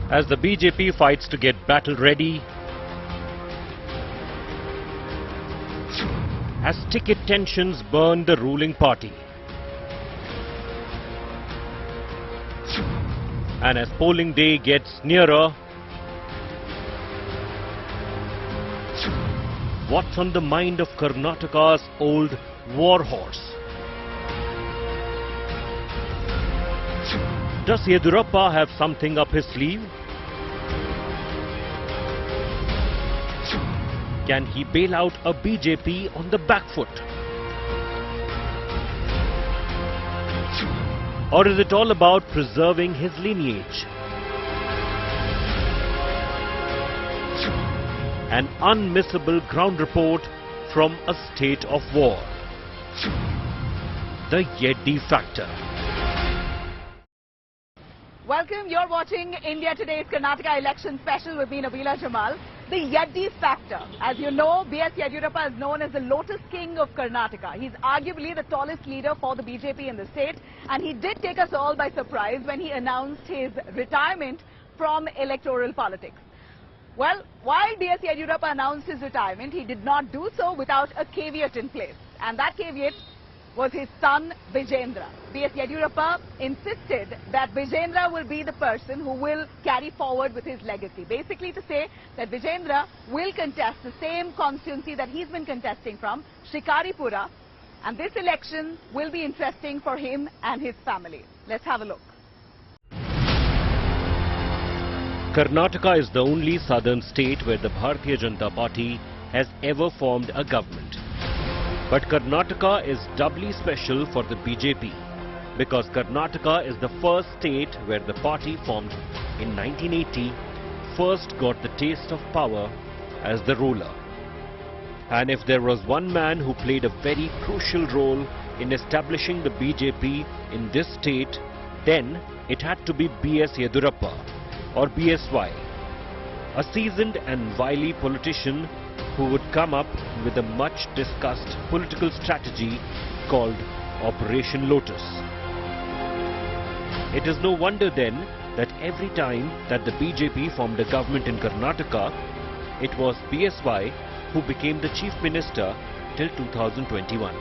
As the BJP fights to get battle ready, as ticket tensions burn the ruling party, and as polling day gets nearer, what's on the mind of Karnataka's old war horse? Does Yedyurappa have something up his sleeve? Can he bail out a BJP on the back foot? Or is it all about preserving his lineage? An unmissable ground report from a state of war. The Yeddi Factor. Welcome, you're watching India Today's Karnataka election special with me, Nabila Jamal. The Yeddi Factor. As you know, BS Yediyurappa is known as the Lotus King of Karnataka. He's arguably the tallest leader for the BJP in the state, and he did take us all by surprise when he announced his retirement from electoral politics. Well, while BS Yediyurappa announced his retirement, he did not do so without a caveat in place. And that caveat was his son, Vijayendra. BS Yediyurappa insisted that Vijayendra will be the person who will carry forward with his legacy. Basically to say that Vijayendra will contest the same constituency that he's been contesting from, Shikaripura. And this election will be interesting for him and his family. Let's have a look. Karnataka is the only southern state where the Bharatiya Janata Party has ever formed a government. But Karnataka is doubly special for the BJP because Karnataka is the first state where the party formed in 1980 first got the taste of power as the ruler. And if there was one man who played a very crucial role in establishing the BJP in this state, then it had to be BS Yediyurappa or BSY, a seasoned and wily politician who would come up with a much discussed political strategy called Operation Lotus. It is no wonder then that every time that the BJP formed a government in Karnataka, it was BSY who became the Chief Minister till 2021.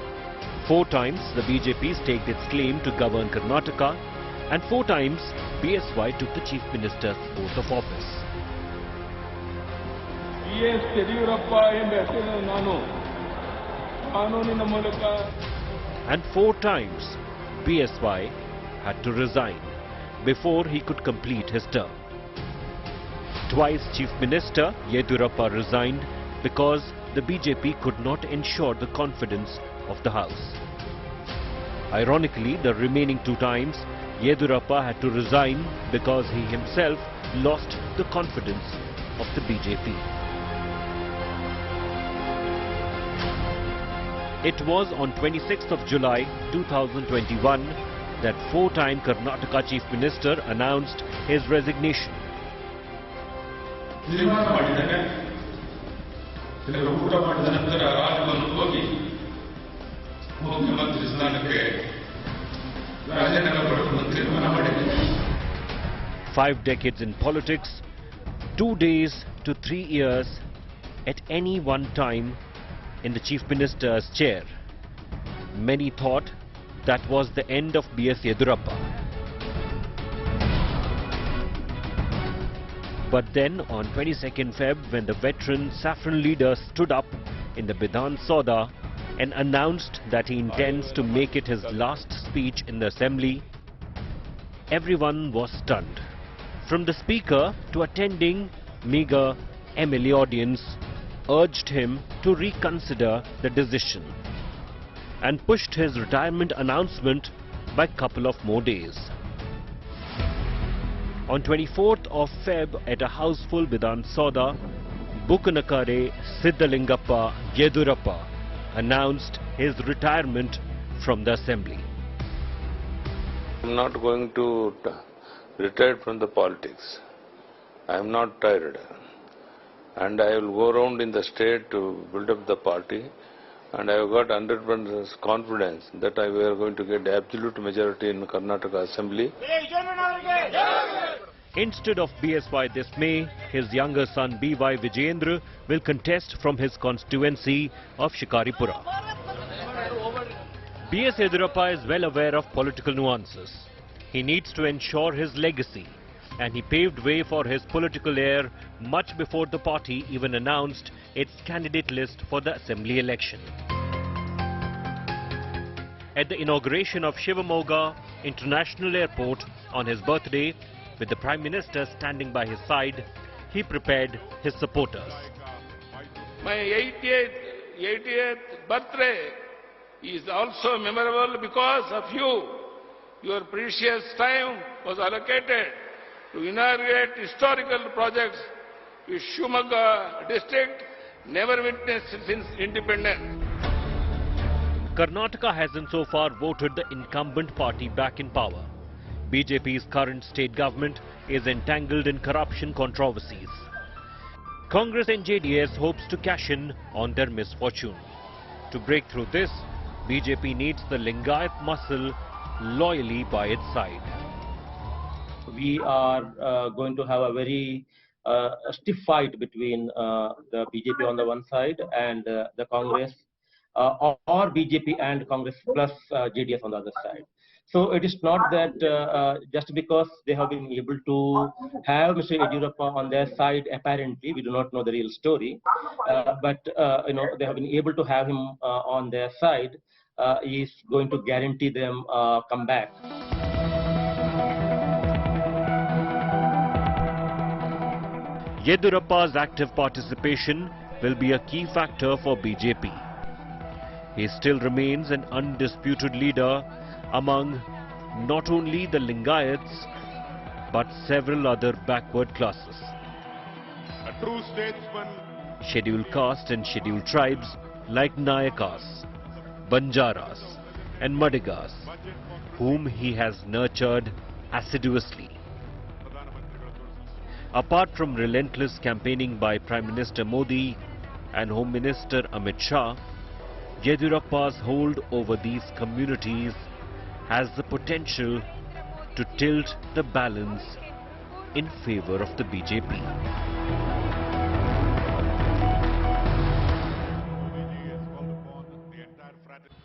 4 times the BJP staked its claim to govern Karnataka, and 4 times BSY took the Chief Minister's oath of office. BS Yediyurappa ಎಂಬ ಹೆಸರನ್ನು ನಾನು ಕಾನೂನಿನ ಮೂಲಕ And 4 times BSY had to resign before he could complete his term. Twice Chief Minister Yedyurappa resigned because the BJP could not ensure the confidence of the House. Ironically, the remaining 2 times Yedyurappa had to resign because he himself lost the confidence of the BJP. It was on 26th of July 2021 that 4-time Karnataka Chief Minister announced his resignation. Five decades in politics, 2 days to 3 years at any one time in the Chief Minister's chair. Many thought that was the end of BS Yediyurappa. But then on 22nd Feb, when the veteran saffron leader stood up in the Bidhan Soda and announced that he intends to make it his last speech in the assembly, everyone was stunned. From the speaker to attending meager MLA audience urged him to reconsider the decision and pushed his retirement announcement by a couple of more days. On 24th of Feb at a houseful Bidhan Soda, Bukanakare Siddhalingappa Yedyurappa announced his retirement from the assembly. I am not going to retire from the politics. I am not tired. And I will go around in the state to build up the party. And I have got 100% confidence that we are going to get absolute majority in Karnataka Assembly. Instead of BSY this May, his younger son BY Vijayendra will contest from his constituency of Shikaripura. BS Yediyurappa is well aware of political nuances. He needs to ensure his legacy, and he paved way for his political heir much before the party even announced its candidate list for the assembly election. At the inauguration of Shivamoga International Airport on his birthday, with the Prime Minister standing by his side, he prepared his supporters. My 88th birthday is also memorable because of you. Your precious time was allocated to inaugurate historical projects which Shivamoga district never witnessed since independence. Karnataka hasn't so far voted the incumbent party back in power. BJP's current state government is entangled in corruption controversies. Congress and JDS hopes to cash in on their misfortune. To break through this, BJP needs the Lingayat muscle loyally by its side. We are going to have a very stiff fight between the BJP on the one side and the Congress, or BJP and Congress plus JDS on the other side. So it is not that just because they have been able to have Mr. Yedyurappa on their side, apparently, we do not know the real story, but they have been able to have him on their side, is going to guarantee them comeback. Yedyurappa's active participation will be a key factor for BJP. He still remains an undisputed leader among not only the Lingayats but several other backward classes. A true statesman. Scheduled caste and scheduled tribes like Nayakas, Banjaras and Madigas, whom he has nurtured assiduously. Apart from relentless campaigning by Prime Minister Modi and Home Minister Amit Shah, Yedyurappa's hold over these communities has the potential to tilt the balance in favor of the BJP.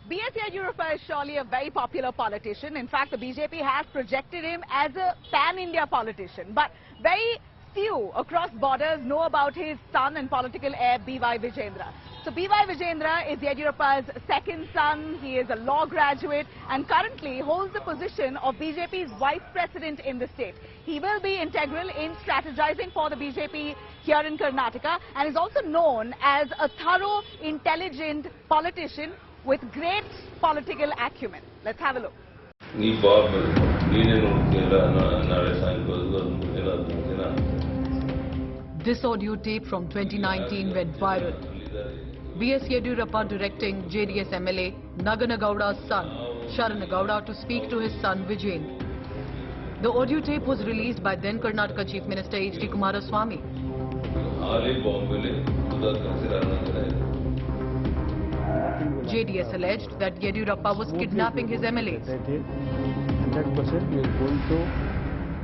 BS Yediyurappa is surely a very popular politician. In fact, the BJP has projected him as a pan-India politician. But very few across borders know about his son and political heir, BY Vijayendra. So BY Vijayendra is Yedyurappa's second son. He is a law graduate and currently holds the position of BJP's vice president in the state. He will be integral in strategizing for the BJP here in Karnataka and is also known as a thorough, intelligent politician with great political acumen. Let's have a look. This audio tape from 2019 went viral. BS Yediyurappa directing JDS MLA Naganagowda's son, Sharanagowda, to speak to his son Vijayendra. The audio tape was released by then Karnataka Chief Minister H.D. Kumaraswamy. JDS alleged that Yedyurappa was kidnapping his MLAs.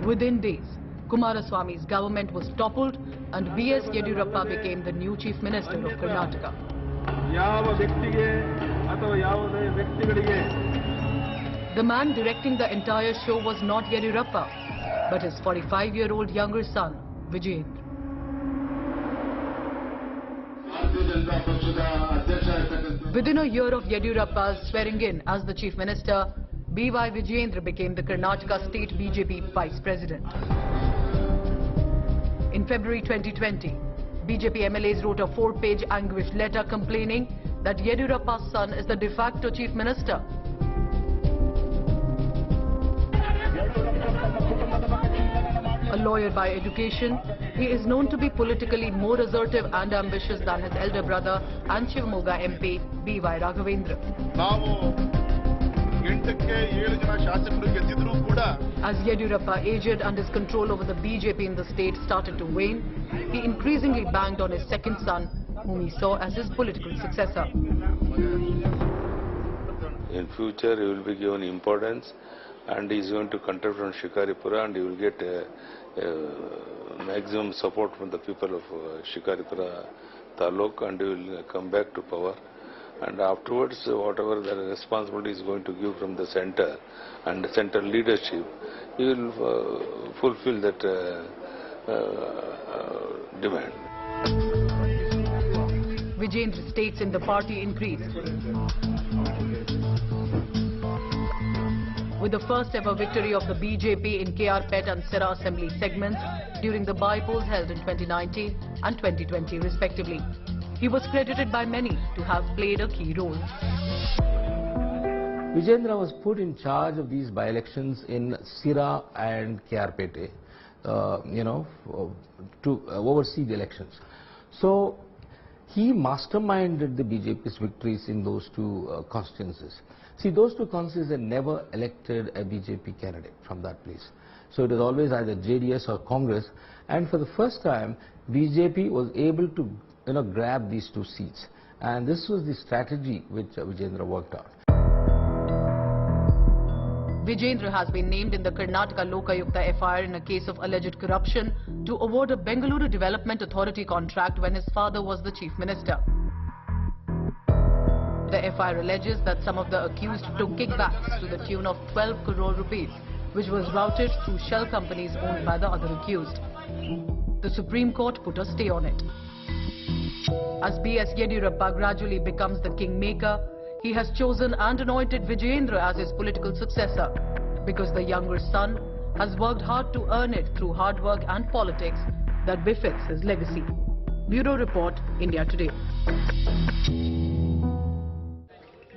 Within days, Kumaraswamy's government was toppled and BS Yediyurappa became the new Chief Minister of Karnataka. The man directing the entire show was not Yedyurappa, but his 45-year-old younger son, Vijayendra. Within a year of Yedyurappa's swearing in as the Chief Minister, BY Vijayendra became the Karnataka State BJP Vice President. In February 2020, BJP MLAs wrote a 4-page anguished letter complaining that Yedyurappa's son is the de facto Chief Minister. A lawyer by education, he is known to be politically more assertive and ambitious than his elder brother and Shivamoga MP, BY Raghavendra. As Yedyurappa aged and his control over the BJP in the state started to wane, he increasingly banged on his second son, whom he saw as his political successor. In future, he will be given importance and he is going to contest from Shikaripura, and he will get maximum support from the people of Shikaripura Taluk, and he will come back to power. And afterwards, whatever the responsibility is going to give from the center and the central leadership, he will fulfill that demand. Vijayendra stakes in the party increased. With the first ever victory of the BJP in KR Pet and Sira Assembly segments during the by-polls held in 2019 and 2020 respectively. He was credited by many to have played a key role. Vijayendra was put in charge of these by-elections in Sira and KR-Pete, to oversee the elections. So he masterminded the BJP's victories in those two constituencies. See, those two constituencies had never elected a BJP candidate from that place. So it was always either JDS or Congress, and for the first time, BJP was able to grab these two seats. And this was the strategy which Vijayendra worked out. Vijayendra has been named in the Karnataka Lokayukta FIR in a case of alleged corruption to award a Bengaluru Development Authority contract when his father was the Chief Minister. The FIR alleges that some of the accused took kickbacks to the tune of 12 crore rupees, which was routed through shell companies owned by the other accused. The Supreme Court put a stay on it. As BS Yediyurappa gradually becomes the kingmaker, he has chosen and anointed Vijayendra as his political successor, because the younger son has worked hard to earn it through hard work and politics that befits his legacy. Bureau Report, India Today.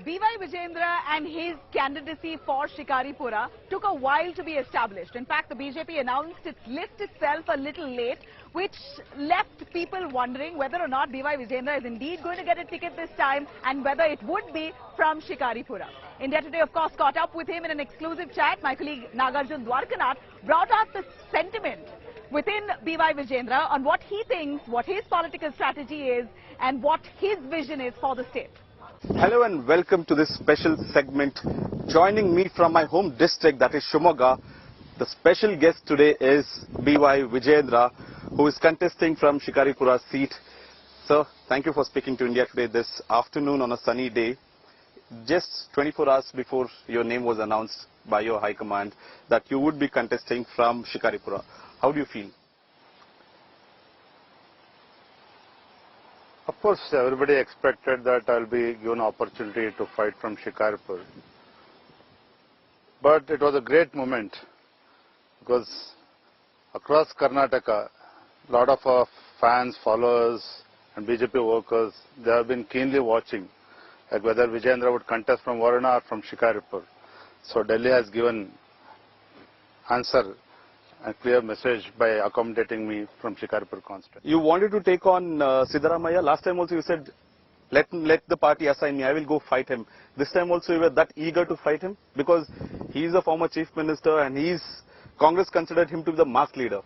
BY Vijayendra and his candidacy for Shikaripura took a while to be established. In fact, the BJP announced its list itself a little late, which left people wondering whether or not BY Vijayendra is indeed going to get a ticket this time and whether it would be from Shikaripura. India Today, of course, caught up with him in an exclusive chat. My colleague Nagarjun Dwarkanath brought out the sentiment within BY Vijayendra on what he thinks, what his political strategy is, and what his vision is for the state. Hello and welcome to this special segment. Joining me from my home district, that is Shimoga, the special guest today is BY Vijayendra, who is contesting from Shikaripura seat. Sir, thank you for speaking to India Today this afternoon on a sunny day. Just 24 hours before your name was announced by your High Command that you would be contesting from Shikaripura. How do you feel? Of course, everybody expected that I'll be given opportunity to fight from Shikaripur. But it was a great moment because across Karnataka, a lot of our fans, followers and BJP workers, they have been keenly watching like whether Vijayendra would contest from Varuna or from Shikaripur. So Delhi has given answer, a clear message by accommodating me from Shikaripur constituency. You wanted to take on Siddaramaiah. Last time also you said, let the party assign me, I will go fight him. This time also you were that eager to fight him because he is a former Chief Minister and Congress considered him to be the mass leader.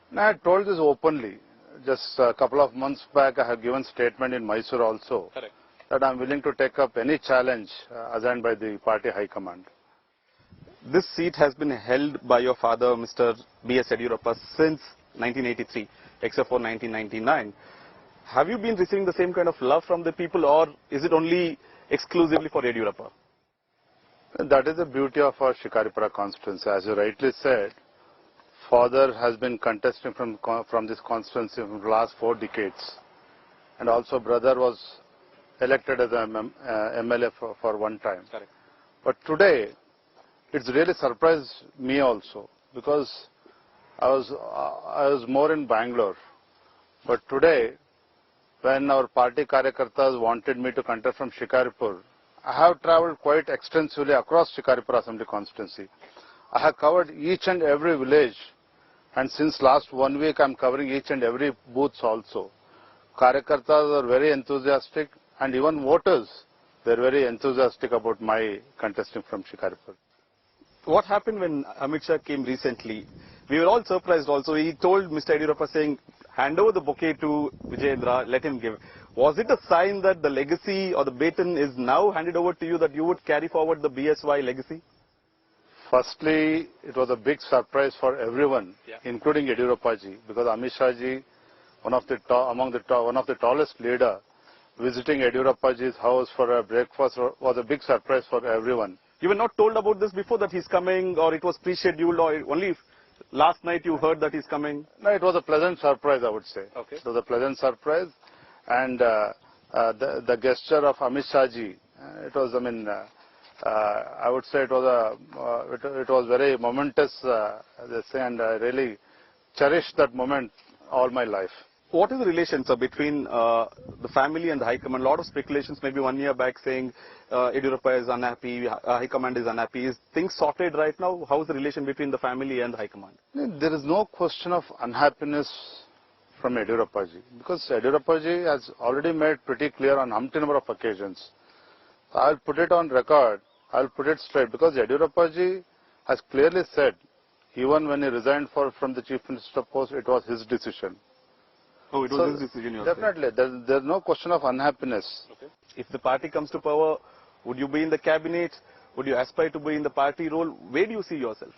No, I told this openly. Just a couple of months back I have given statement in Mysore also. Correct. That I am willing to take up any challenge assigned by the party High Command. This seat has been held by your father, Mr. BS Yediyurappa, since 1983, except for 1999. Have you been receiving the same kind of love from the people, or is it only exclusively for Yedyurappa? That is the beauty of our Shikaripura constituency. As you rightly said, father has been contesting from this constituency for the last 4 decades. And also brother was elected as an MLA for one time. Correct. But today, it's really surprised me also because I was more in Bangalore. But today, when our party Karyakartas wanted me to contest from Shikaripur, I have travelled quite extensively across Shikaripur Assembly constituency. I have covered each and every village, and since last 1 week I am covering each and every booth also. Karyakartas are very enthusiastic, and even voters, they are very enthusiastic about my contesting from Shikaripur. What happened when Amit Shah came recently? We were all surprised also. He told Mr. Yedyurappa saying, hand over the bouquet to Vijayendra, let him give. Was it a sign that the legacy or the baton is now handed over to you, that you would carry forward the BSY legacy? Firstly, it was a big surprise for everyone, including Yedyurappa ji, because Amit Shah ji, one of the tallest leader, visiting Yedyurappa ji's house for a breakfast was a big surprise for everyone. You were not told about this before, that he's coming, or it was pre-scheduled, or only last night you heard that he's coming? No, it was a pleasant surprise, I would say. Okay. It was a pleasant surprise, and the gesture of Amit Shah ji, it was, I mean, I would say it was very momentous, and I really cherished that moment all my life. What is the relation, sir, between the family and the High Command? A lot of speculations, maybe 1 year back, saying Yedyurappa is unhappy, High Command is unhappy. Is things sorted right now? How is the relation between the family and the High Command? There is no question of unhappiness from Yedyurappa ji, because Yedyurappa ji has already made pretty clear on umpteen number of occasions. I'll put it on record, I'll put it straight, because Yedyurappa ji has clearly said, even when he resigned from the Chief Minister post, it was his decision. Oh, it was his decision, you are definitely, there's no question of unhappiness. Okay. If the party comes to power, would you be in the cabinet? Would you aspire to be in the party role? Where do you see yourself?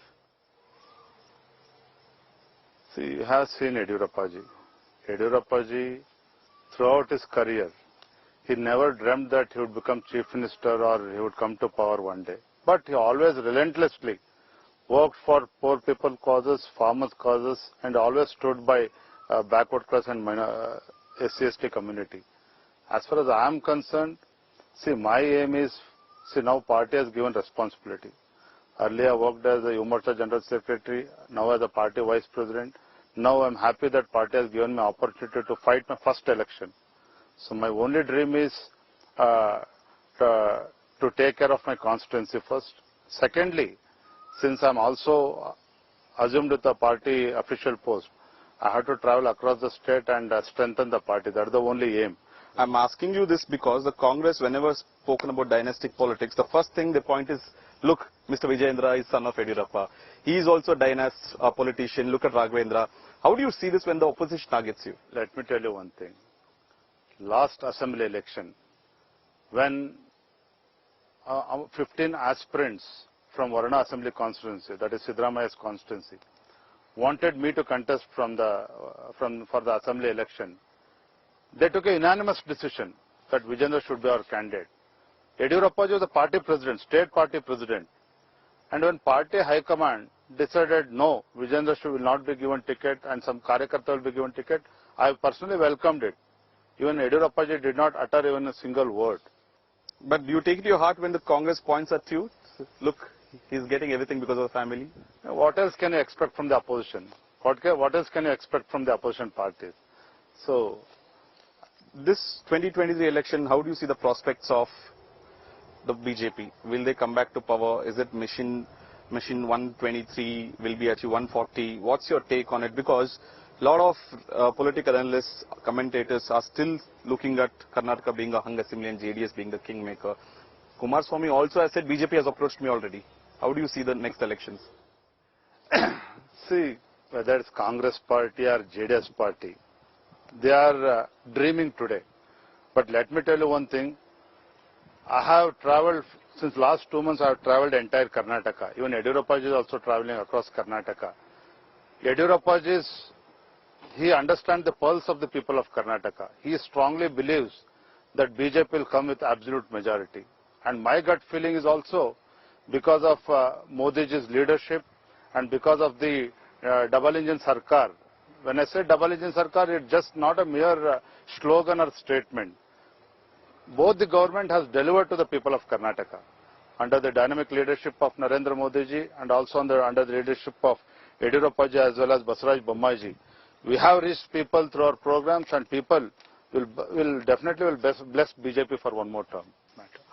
See, you have seen Yedyurappa ji. Yedyurappa ji, throughout his career, he never dreamt that he would become Chief Minister or he would come to power one day. But he always relentlessly worked for poor people causes, farmers causes, and always stood by backward class and SC/ST community. As far as I am concerned, see, my aim is, see, now party has given responsibility. Earlier I worked as a Morcha General Secretary, now as a party Vice President. Now I am happy that party has given me opportunity to fight my first election. So my only dream is to take care of my constituency first. Secondly, since I am also assumed with the party official post, I have to travel across the state and strengthen the party. That is the only aim. I'm asking you this because the Congress, whenever spoken about dynastic politics, the first thing they point is, look, Mr. Vijayendra is son of Yedyurappa. He is also a dynast, a politician. Look at Raghavendra. How do you see this when the opposition targets you? Let me tell you one thing. Last assembly election, when 15 aspirants from Varna Assembly constituency, that is Siddaramaya's constituency, wanted me to contest for the assembly election, they took a unanimous decision that Vijayendra should be our candidate. Yedyurappa ji was the party president, state party president, and when party high command decided no, Vijayendra will not be given ticket and some Karyakarta will be given ticket, I personally welcomed it. Even Yedyurappa ji did not utter even a single word. But do you take it to your heart when the Congress points at you? Look, he's getting everything because of the family. What else can you expect from the opposition? What else can you expect from the opposition parties? So, this 2023 election, how do you see the prospects of the BJP? Will they come back to power? Is it mission 123 will be actually 140? What's your take on it? Because a lot of political analysts, commentators are still looking at Karnataka being a hung assembly and JDS being the kingmaker. Kumaraswamy also has said BJP has approached me already. How do you see the next elections? See, whether it's Congress party or JDS party, they are dreaming today. But let me tell you one thing. I have travelled, since last 2 months I have travelled entire Karnataka. Even Yedyurappa ji is also travelling across Karnataka. Yedyurappa ji he understands the pulse of the people of Karnataka. He strongly believes that BJP will come with absolute majority. And my gut feeling is also because of Modi ji's leadership and because of the double engine sarkar. When I say double engine sarkar, it's just not a mere slogan or statement. Both the government has delivered to the people of Karnataka under the dynamic leadership of Narendra Modi ji and also under the leadership of Yedyurappa ji as well as Basavaraj Bommai ji. We have reached people through our programs, and people will definitely bless BJP for one more term.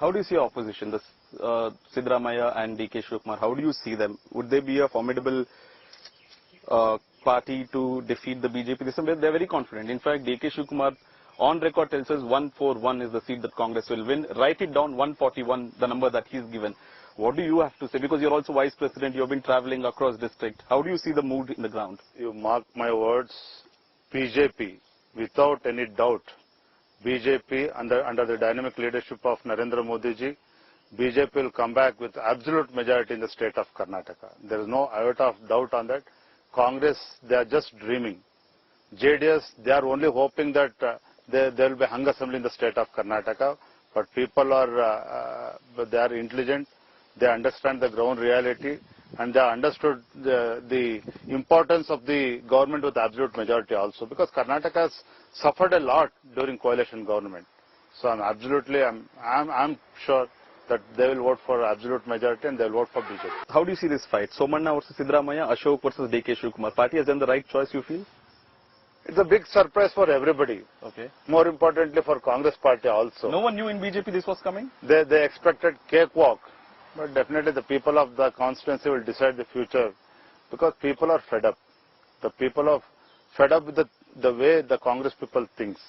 How do you see opposition, the Siddaramaya and DK Shivkumar? How do you see them? Would they be a formidable party to defeat the BJP? They're very confident. In fact, DK Shivkumar on record tells us 141 is the seat that Congress will win. Write it down, 141, the number that he's given. What do you have to say? Because you're also Vice President, you've been travelling across district. How do you see the mood in the ground? You mark my words, BJP, without any doubt, BJP under the dynamic leadership of Narendra Modi ji BJP will come back with absolute majority in the state of Karnataka. There is no iota of doubt on that. Congress, they are just dreaming. JDS, they are only hoping that there will be hung assembly in the state of Karnataka. But people are, they are intelligent. They understand the ground reality, and they understood the importance of the government with absolute majority also. Because Karnataka has suffered a lot during coalition government. So I'm sure that they will vote for absolute majority and they will vote for BJP. How do you see this fight? Somanna versus Siddaramaiah, Ashok versus DK Shivkumar. Party has done the right choice, you feel? It's a big surprise for everybody. Okay. More importantly for Congress party also. No one knew in BJP this was coming? They expected cakewalk. But definitely the people of the constituency will decide the future, because people are fed up. The people are fed up with the way the Congress people thinks.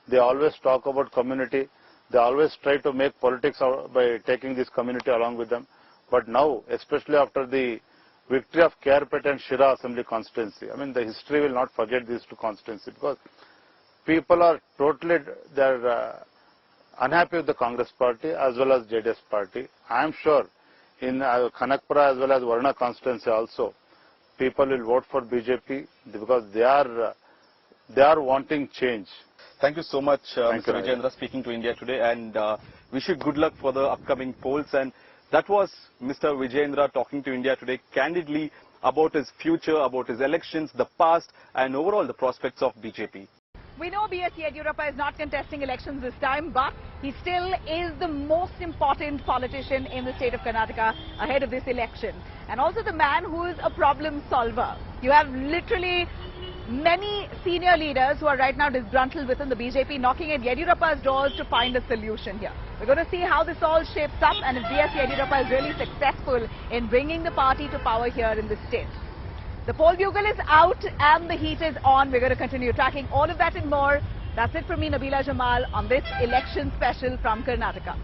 They always talk about community. They always try to make politics by taking this community along with them. But now, especially after the victory of Kerpet and Shira Assembly constituency, I mean, the history will not forget these two constituencies, because people are totally unhappy with the Congress party as well as JDS party. I am sure in Kanakpura as well as Varna constituency also, people will vote for BJP because they are wanting change. Thank you so much, Thanks, Mr. Vijayendra, speaking to India Today, and wish you good luck for the upcoming polls. And that was Mr. Vijayendra talking to India Today candidly about his future, about his elections, the past, and overall the prospects of BJP. We know BS Yediyurappa is not contesting elections this time, but he still is the most important politician in the state of Karnataka ahead of this election. And also the man who is a problem solver. You have literally many senior leaders who are right now disgruntled within the BJP knocking at Yedyurappa's doors to find a solution here. We're going to see how this all shapes up and if BS Yediyurappa is really successful in bringing the party to power here in the state. The poll bugle is out and the heat is on. We're going to continue tracking all of that and more. That's it from me, Nabila Jamal, on this election special from Karnataka.